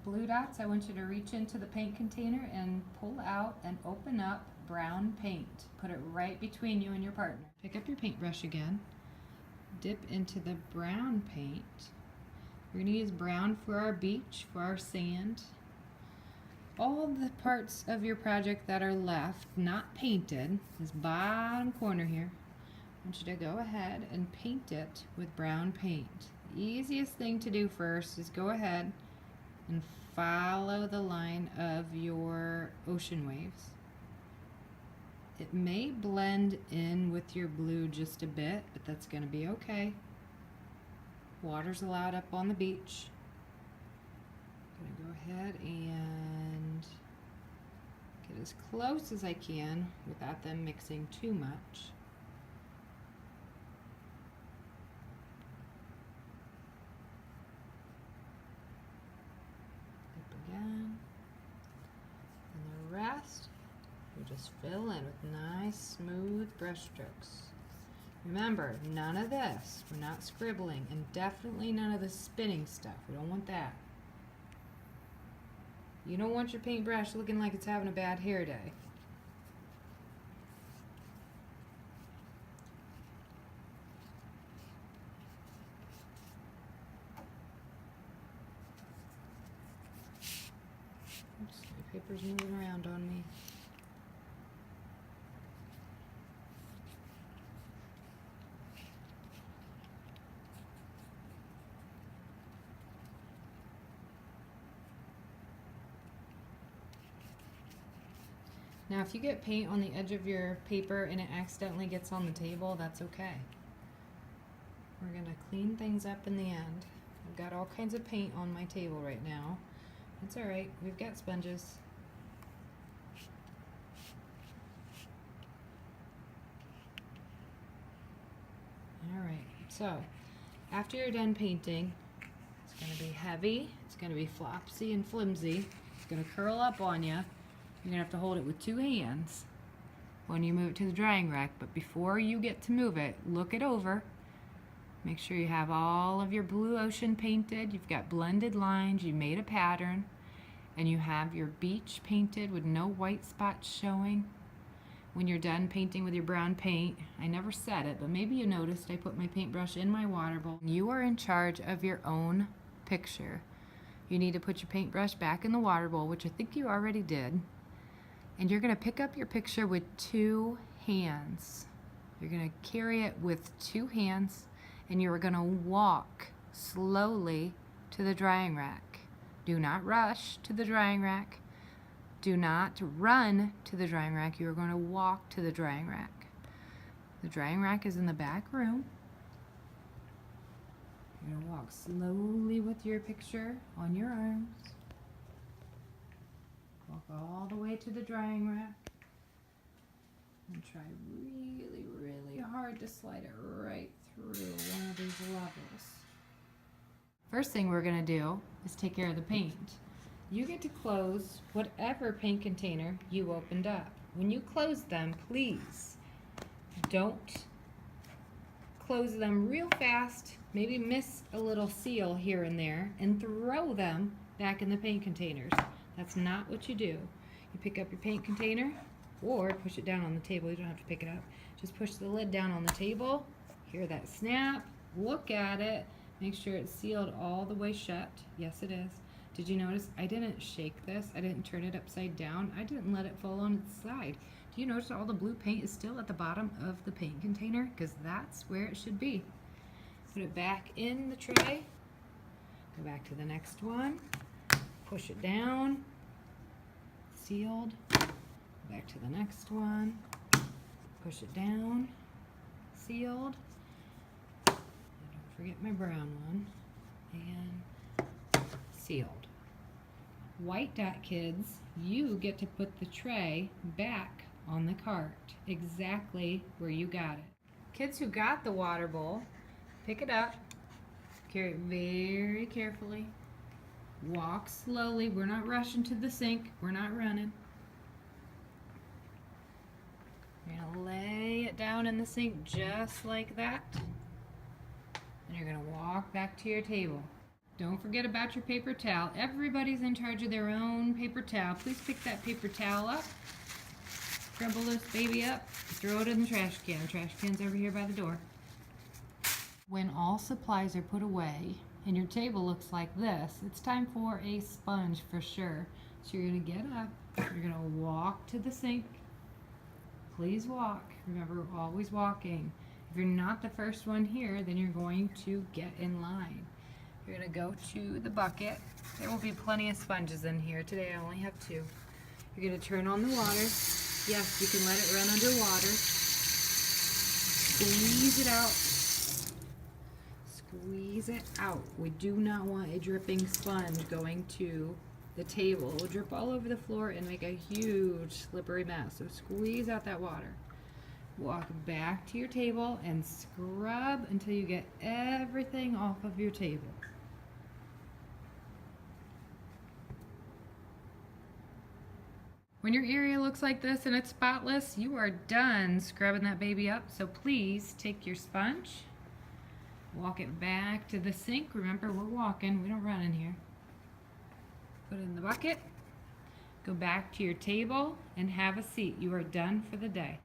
blue dots, I want you to reach into the paint container and pull out and open up brown paint. Put it right between you and your partner. Pick up your paintbrush again. Dip into the brown paint. We're going to use brown for our beach, for our sand. All the parts of your project that are left, not painted, this bottom corner here, I want you to go ahead and paint it with brown paint. The easiest thing to do first is go ahead and follow the line of your ocean waves. It may blend in with your blue just a bit, but that's going to be okay. Water's allowed up on the beach. I'm going to go ahead and get as close as I can without them mixing too much. Again, and the rest we just fill in with nice smooth brush strokes. Remember, none of this, we're not scribbling, and definitely none of the spinning stuff. We don't want that. You don't want your paintbrush looking like it's having a bad hair day. Oops, my paper's moving around on me. Now if you get paint on the edge of your paper and it accidentally gets on the table, that's okay. We're going to clean things up in the end. I've got all kinds of paint on my table right now. It's alright, we've got sponges. Alright, so after you're done painting, it's going to be heavy, it's going to be flopsy and flimsy, it's going to curl up on you. You're going to have to hold it with two hands when you move it to the drying rack, but before you get to move it, look it over. Make sure you have all of your blue ocean painted, you've got blended lines, you made a pattern, and you have your beach painted with no white spots showing. When you're done painting with your brown paint, I never said it, but maybe you noticed I put my paintbrush in my water bowl. You are in charge of your own picture. You need to put your paintbrush back in the water bowl, which I think you already did. And you're going to pick up your picture with two hands. You're going to carry it with two hands, and you're going to walk slowly to the drying rack. Do not rush to the drying rack. Do not run to the drying rack. You are going to walk to the drying rack. The drying rack is in the back room. You're going to walk slowly with your picture on your arms. Walk all the way to the drying rack and try really, really hard to slide it right through one of these levels. First thing we're going to do is take care of the paint. You get to close whatever paint container you opened up. When you close them, please don't close them real fast, maybe miss a little seal here and there, and throw them back in the paint containers. That's not what you do. You pick up your paint container or push it down on the table. You don't have to pick it up. Just push the lid down on the table. Hear that snap. Look at it. Make sure it's sealed all the way shut. Yes, it is. Did you notice I didn't shake this? I didn't turn it upside down. I didn't let it fall on its side. Do you notice all the blue paint is still at the bottom of the paint container? Because that's where it should be. Put it back in the tray. Go back to the next one. Push it down, sealed, back to the next one, push it down, sealed, and don't forget my brown one, and sealed. White dot kids, you get to put the tray back on the cart, exactly where you got it. Kids who got the water bowl, pick it up, carry it very carefully. Walk slowly. We're not rushing to the sink. We're not running. You're going to lay it down in the sink just like that. And you're going to walk back to your table. Don't forget about your paper towel. Everybody's in charge of their own paper towel. Please pick that paper towel up, crumble this baby up, throw it in the trash can. Trash can's over here by the door. When all supplies are put away and your table looks like this, it's time for a sponge for sure. So you're gonna get up, you're gonna walk to the sink. Please walk. Remember, we're always walking. If you're not the first one here, then you're going to get in line. You're gonna go to the bucket. There will be plenty of sponges in here. Today I only have 2. You're gonna turn on the water. Yes, you can let it run underwater. Squeeze it out. Squeeze it out. We do not want a dripping sponge going to the table. It will drip all over the floor and make a huge slippery mess. So squeeze out that water. Walk back to your table and scrub until you get everything off of your table. When your area looks like this and it's spotless, you are done scrubbing that baby up. So please take your sponge, walk it back to the sink. Remember, we're walking, we don't run in here. Put it in the bucket, go back to your table and have a seat. You are done for the day.